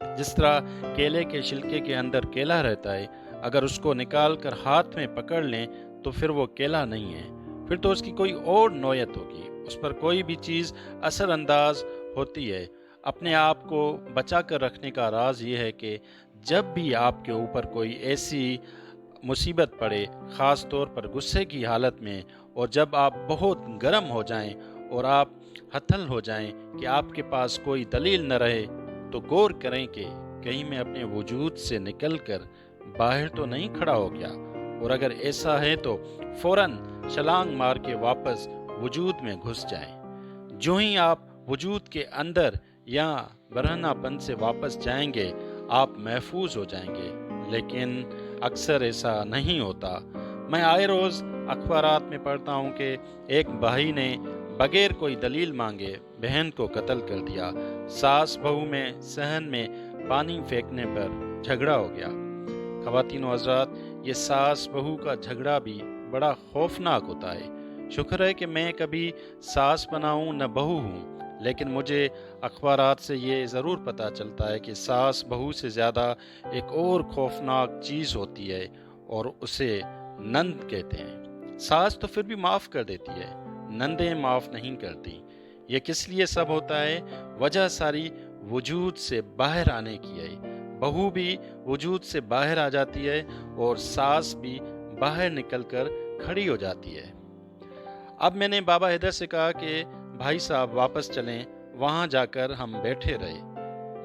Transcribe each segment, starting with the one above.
جس طرح کیلے کے چھلکے کے اندر کیلا رہتا ہے، اگر اس کو نکال کر ہاتھ میں پکڑ لیں تو پھر وہ کیلا نہیں ہے، پھر تو اس کی کوئی اور نوعیت ہوگی، اس پر کوئی بھی چیز اثر انداز ہوتی ہے۔ اپنے آپ کو بچا کر رکھنے کا راز یہ ہے کہ جب بھی آپ کے اوپر کوئی ایسی مصیبت پڑے، خاص طور پر غصے کی حالت میں، اور جب آپ بہت گرم ہو جائیں اور آپ ہتھل ہو جائیں کہ آپ کے پاس کوئی دلیل نہ رہے، تو غور کریں کہ کہیں میں اپنے وجود سے نکل کر باہر تو نہیں کھڑا ہو گیا، اور اگر ایسا ہے تو فوراً چھلانگ مار کے واپس وجود میں گھس جائیں۔ جو ہی آپ وجود کے اندر یا برہنہ پن سے واپس جائیں گے، آپ محفوظ ہو جائیں گے، لیکن اکثر ایسا نہیں ہوتا۔ میں آئے روز اخبارات میں پڑھتا ہوں کہ ایک بھائی نے بغیر کوئی دلیل مانگے بہن کو قتل کر دیا، ساس بہو میں صحن میں پانی پھینکنے پر جھگڑا ہو گیا۔ خواتین و حضرات، یہ ساس بہو کا جھگڑا بھی بڑا خوفناک ہوتا ہے۔ شکر ہے کہ میں کبھی ساس بنا ہوں نہ بہو ہوں، لیکن مجھے اخبارات سے یہ ضرور پتہ چلتا ہے کہ ساس بہو سے زیادہ ایک اور خوفناک چیز ہوتی ہے، اور اسے نند کہتے ہیں۔ ساس تو پھر بھی معاف کر دیتی ہے، نندیں معاف نہیں کرتی۔ یہ کس لیے سب ہوتا ہے؟ وجہ ساری وجود سے باہر آنے کی ہے۔ بہو بھی وجود سے باہر آ جاتی ہے اور ساس بھی باہر نکل کر کھڑی ہو جاتی ہے۔ اب میں نے بابا حیدر سے کہا کہ بھائی صاحب واپس چلیں، وہاں جا کر ہم بیٹھے رہے۔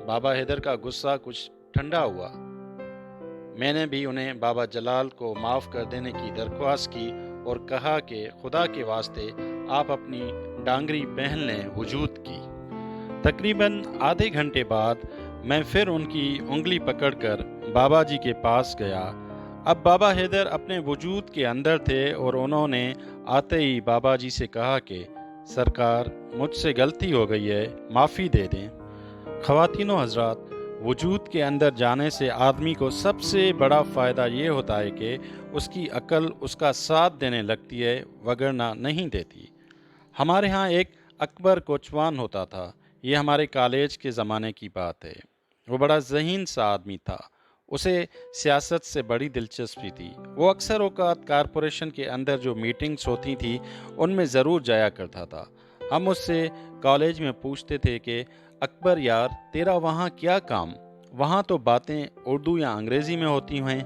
بابا حیدر کا غصہ کچھ ٹھنڈا ہوا۔ میں نے بھی انہیں بابا جلال کو معاف کر دینے کی درخواست کی اور کہا کہ خدا کے واسطے آپ اپنی ڈانگری پہن لیں وجود کی۔ تقریباً آدھے گھنٹے بعد میں پھر ان کی انگلی پکڑ کر بابا جی کے پاس گیا۔ اب بابا حیدر اپنے وجود کے اندر تھے اور انہوں نے آتے ہی بابا جی سے کہا کہ سرکار، مجھ سے غلطی ہو گئی ہے، معافی دے دیں۔ خواتین و حضرات، وجود کے اندر جانے سے آدمی کو سب سے بڑا فائدہ یہ ہوتا ہے کہ اس کی عقل اس کا ساتھ دینے لگتی ہے، وگرنہ نہیں دیتی۔ ہمارے ہاں ایک اکبر کوچوان ہوتا تھا، یہ ہمارے کالج کے زمانے کی بات ہے۔ وہ بڑا ذہین سا آدمی تھا، اسے سیاست سے بڑی دلچسپی تھی۔ وہ اکثر اوقات کارپوریشن کے اندر جو میٹنگز ہوتی تھی ان میں ضرور جایا کرتا تھا۔ ہم اس سے کالج میں پوچھتے تھے کہ اکبر یار، تیرا وہاں کیا کام؟ وہاں تو باتیں اردو یا انگریزی میں ہوتی ہیں۔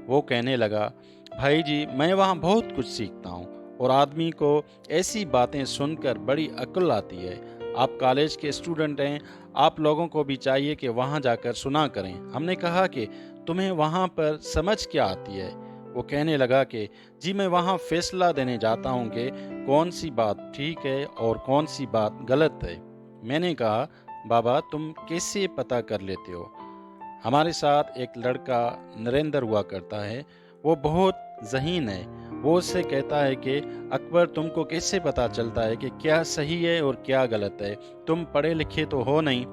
وہ کہنے لگا، بھائی جی، میں وہاں بہت کچھ سیکھتا ہوں، اور آدمی کو ایسی باتیں سن کر بڑی عقل آتی ہے۔ آپ کالج کے اسٹوڈنٹ ہیں، آپ لوگوں کو بھی چاہیے کہ وہاں جا کر سنا کریں۔ ہم نے کہا کہ تمہیں وہاں پر سمجھ کیا آتی ہے؟ وہ کہنے لگا کہ جی، میں وہاں فیصلہ دینے جاتا ہوں کہ کون سی بات ٹھیک ہے اور کون سی بات غلط ہے۔ میں نے کہا، بابا تم کیسے پتہ کر لیتے ہو؟ ہمارے ساتھ ایک لڑکا نریندر ہوا کرتا ہے، وہ بہت ذہین ہے۔ وہ اس سے کہتا ہے کہ اکبر، تم کو کیسے پتہ چلتا ہے کہ کیا صحیح ہے اور کیا غلط ہے؟ تم پڑھے لکھے تو ہو نہیں۔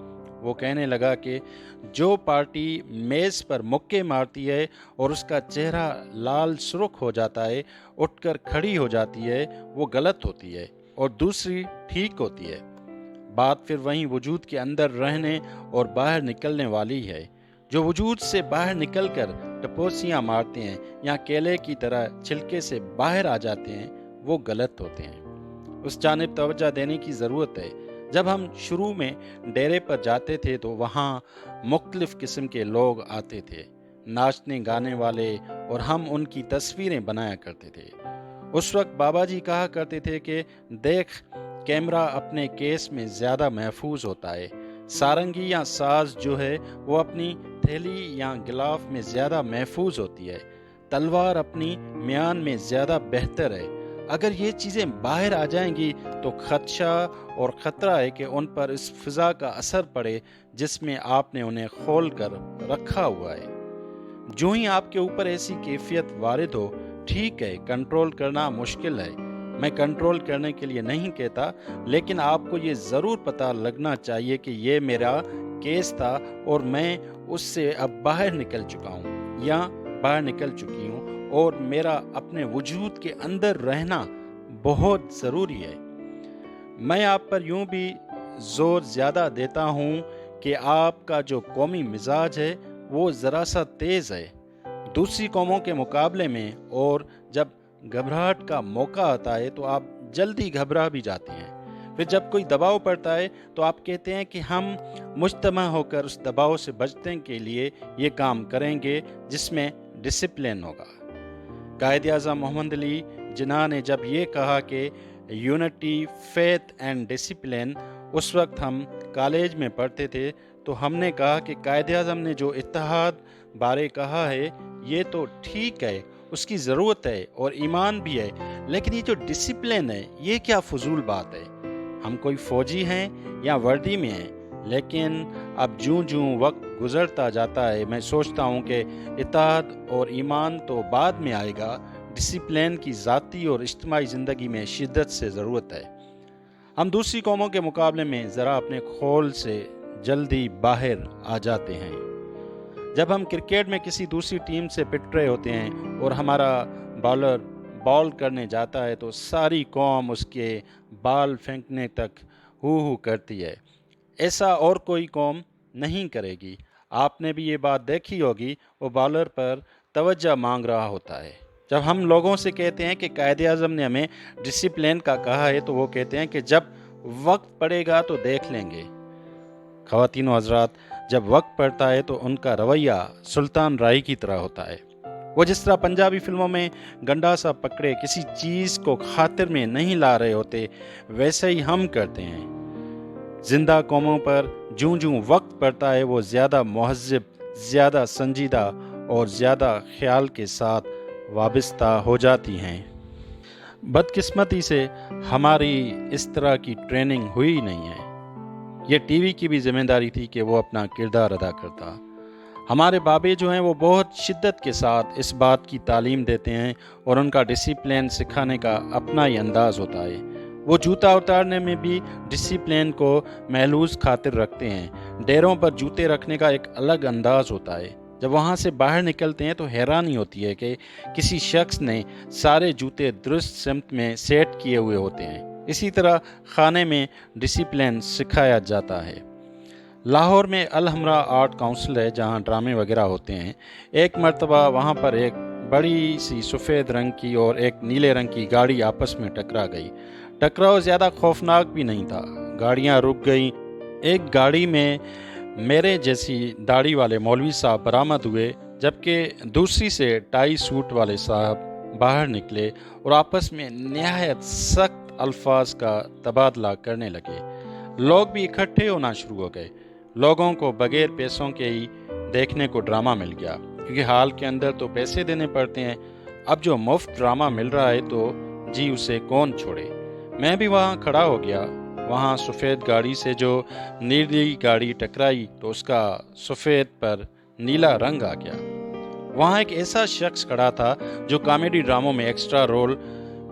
وہ کہنے لگا کہ جو پارٹی میز پر مکے مارتی ہے اور اس کا چہرہ لال سرخ ہو جاتا ہے، اٹھ کر کھڑی ہو جاتی ہے، وہ غلط ہوتی ہے، اور دوسری ٹھیک ہوتی ہے۔ بات پھر وہیں وجود کے اندر رہنے اور باہر نکلنے والی ہے۔ جو وجود سے باہر نکل کر ٹپوسیاں مارتے ہیں یا کیلے کی طرح چھلکے سے باہر آ جاتے ہیں، وہ غلط ہوتے ہیں۔ اس جانب توجہ دینے کی ضرورت ہے۔ جب ہم شروع میں ڈیرے پر جاتے تھے تو وہاں مختلف قسم کے لوگ آتے تھے، ناچنے گانے والے، اور ہم ان کی تصویریں بنایا کرتے تھے۔ اس وقت بابا جی کہا کرتے تھے کہ دیکھ، کیمرہ اپنے کیس میں زیادہ محفوظ ہوتا ہے، سارنگی یا ساز جو ہے وہ اپنی تھیلی یا غلاف میں زیادہ محفوظ ہوتی ہے، تلوار اپنی میان میں زیادہ بہتر ہے۔ اگر یہ چیزیں باہر آ جائیں گی تو خدشہ اور خطرہ ہے کہ ان پر اس فضا کا اثر پڑے جس میں آپ نے انہیں کھول کر رکھا ہوا ہے۔ جو ہی آپ کے اوپر ایسی کیفیت وارد ہو، ٹھیک ہے، کنٹرول کرنا مشکل ہے، میں کنٹرول کرنے کے لیے نہیں کہتا، لیکن آپ کو یہ ضرور پتہ لگنا چاہیے کہ یہ میرا کیس تھا اور میں اس سے اب باہر نکل چکا ہوں یا باہر نکل چکی ہوں، اور میرا اپنے وجود کے اندر رہنا بہت ضروری ہے۔ میں آپ پر یوں بھی زور زیادہ دیتا ہوں کہ آپ کا جو قومی مزاج ہے وہ ذرا سا تیز ہے دوسری قوموں کے مقابلے میں، اور جب گھبراہٹ کا موقع آتا ہے تو آپ جلدی گھبرا بھی جاتے ہیں۔ پھر جب کوئی دباؤ پڑتا ہے تو آپ کہتے ہیں کہ ہم مجتمع ہو کر اس دباؤ سے بچنے کے لیے یہ کام کریں گے جس میں ڈسپلن ہوگا۔ قائد اعظم محمد علی جناح نے جب یہ کہا کہ یونٹی، فیتھ اینڈ ڈسپلن، اس وقت ہم کالج میں پڑھتے تھے تو ہم نے کہا کہ قائد اعظم نے جو اتحاد بارے کہا ہے یہ تو ٹھیک ہے، اس کی ضرورت ہے اور ایمان بھی ہے، لیکن یہ جو ڈسپلن ہے یہ کیا فضول بات ہے؟ ہم کوئی فوجی ہیں یا وردی میں ہیں، لیکن اب جوں وقت گزرتا جاتا ہے میں سوچتا ہوں کہ اتحاد اور ایمان تو بعد میں آئے گا، ڈسپلن کی ذاتی اور اجتماعی زندگی میں شدت سے ضرورت ہے۔ ہم دوسری قوموں کے مقابلے میں ذرا اپنے خول سے جلدی باہر آ جاتے ہیں۔ جب ہم کرکٹ میں کسی دوسری ٹیم سے پٹ رہے ہوتے ہیں اور ہمارا بالر بال کرنے جاتا ہے تو ساری قوم اس کے بال پھینکنے تک ہو کرتی ہے۔ ایسا اور کوئی قوم نہیں کرے گی۔ آپ نے بھی یہ بات دیکھی ہوگی، وہ بالر پر توجہ مانگ رہا ہوتا ہے۔ جب ہم لوگوں سے کہتے ہیں کہ قائد اعظم نے ہمیں ڈسپلن کا کہا ہے تو وہ کہتے ہیں کہ جب وقت پڑے گا تو دیکھ لیں گے۔ خواتین و حضرات، جب وقت پڑتا ہے تو ان کا رویہ سلطان رائی کی طرح ہوتا ہے۔ وہ جس طرح پنجابی فلموں میں گنڈا سا پکڑے کسی چیز کو خاطر میں نہیں لا رہے ہوتے، ویسے ہی ہم کرتے ہیں۔ زندہ قوموں پر جوں وقت پڑتا ہے وہ زیادہ مہذب، زیادہ سنجیدہ اور زیادہ خیال کے ساتھ وابستہ ہو جاتی ہیں۔ بدقسمتی سے ہماری اس طرح کی ٹریننگ ہوئی نہیں ہے۔ یہ ٹی وی کی بھی ذمہ داری تھی کہ وہ اپنا کردار ادا کرتا۔ ہمارے بابے جو ہیں وہ بہت شدت کے ساتھ اس بات کی تعلیم دیتے ہیں اور ان کا ڈسپلن سکھانے کا اپنا ہی انداز ہوتا ہے۔ وہ جوتا اتارنے میں بھی ڈسپلن کو محلوظ خاطر رکھتے ہیں۔ ڈیروں پر جوتے رکھنے کا ایک الگ انداز ہوتا ہے۔ جب وہاں سے باہر نکلتے ہیں تو حیرانی ہوتی ہے کہ کسی شخص نے سارے جوتے درست سمت میں سیٹ کیے ہوئے ہوتے ہیں۔ اسی طرح خانے میں ڈسپلن سکھایا جاتا ہے۔ لاہور میں الحمرا آرٹ کونسل ہے جہاں ڈرامے وغیرہ ہوتے ہیں۔ ایک مرتبہ وہاں پر ایک بڑی سی سفید رنگ کی اور ایک نیلے رنگ کی گاڑی آپس میں ٹکرا گئی۔ ٹکراؤ زیادہ خوفناک بھی نہیں تھا، گاڑیاں رک گئیں۔ ایک گاڑی میں میرے جیسی داڑھی والے مولوی صاحب برآمد ہوئے، جبکہ دوسری سے ٹائی سوٹ والے صاحب باہر نکلے اور آپس میں نہایت سخت الفاظ کا تبادلہ کرنے لگے۔ لوگ بھی اکٹھے ہونا شروع ہو گئے۔ لوگوں کو بغیر پیسوں کے ہی دیکھنے کو ڈرامہ مل گیا، کیونکہ ہال کے اندر تو پیسے دینے پڑتے ہیں۔ اب جو مفت ڈرامہ مل رہا ہے تو جی اسے کون چھوڑے۔ میں بھی وہاں کھڑا ہو گیا۔ وہاں سفید گاڑی سے جو نیلی گاڑی ٹکرائی تو اس کا سفید پر نیلا رنگ آ گیا۔ وہاں ایک ایسا شخص کھڑا تھا جو کامیڈی ڈراموں میں ایکسٹرا رول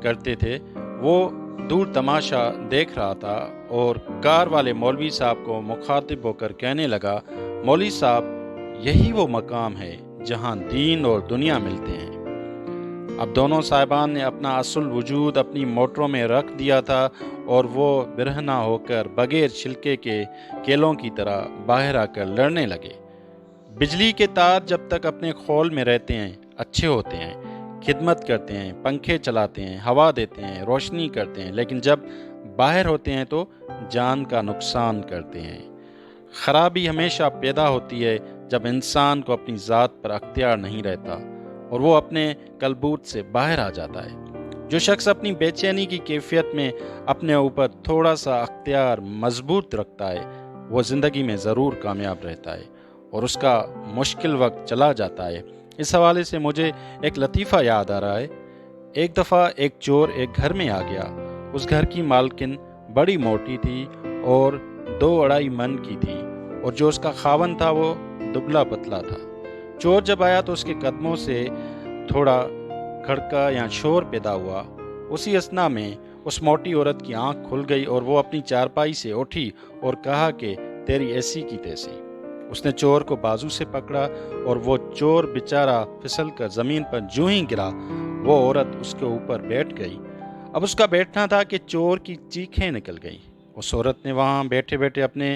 کرتے تھے، وہ دور تماشا دیکھ رہا تھا اور کار والے مولوی صاحب کو مخاطب ہو کر کہنے لگا، مولوی صاحب، یہی وہ مقام ہے جہاں دین اور دنیا ملتے ہیں۔ اب دونوں صاحبان نے اپنا اصل وجود اپنی موٹروں میں رکھ دیا تھا اور وہ برہنہ ہو کر بغیر چھلکے کے کیلوں کی طرح باہر آ کر لڑنے لگے۔ بجلی کے تار جب تک اپنے خول میں رہتے ہیں اچھے ہوتے ہیں، خدمت کرتے ہیں، پنکھے چلاتے ہیں، ہوا دیتے ہیں، روشنی کرتے ہیں، لیکن جب باہر ہوتے ہیں تو جان کا نقصان کرتے ہیں۔ خرابی ہمیشہ پیدا ہوتی ہے جب انسان کو اپنی ذات پر اختیار نہیں رہتا اور وہ اپنے کلبوت سے باہر آ جاتا ہے۔ جو شخص اپنی بے چینی کی کیفیت میں اپنے اوپر تھوڑا سا اختیار مضبوط رکھتا ہے وہ زندگی میں ضرور کامیاب رہتا ہے اور اس کا مشکل وقت چلا جاتا ہے۔ اس حوالے سے مجھے ایک لطیفہ یاد آ رہا ہے۔ ایک دفعہ ایک چور ایک گھر میں آ گیا۔ اس گھر کی مالکن بڑی موٹی تھی اور 2-2.5 من کی تھی، اور جو اس کا خاوند تھا وہ دبلا پتلا تھا۔ چور جب آیا تو اس کے قدموں سے تھوڑا کھڑکا یا شور پیدا ہوا۔ اسی اثنا میں اس موٹی عورت کی آنکھ کھل گئی اور وہ اپنی چارپائی سے اٹھی اور کہا کہ تیری ایسی کی تیسی۔ اس نے چور کو بازو سے پکڑا اور وہ چور بیچارہ پھسل کر زمین پر جوں ہی گرا، وہ عورت اس کے اوپر بیٹھ گئی۔ اب اس کا بیٹھنا تھا کہ چور کی چیخیں نکل گئیں۔ اس عورت نے وہاں بیٹھے بیٹھے اپنے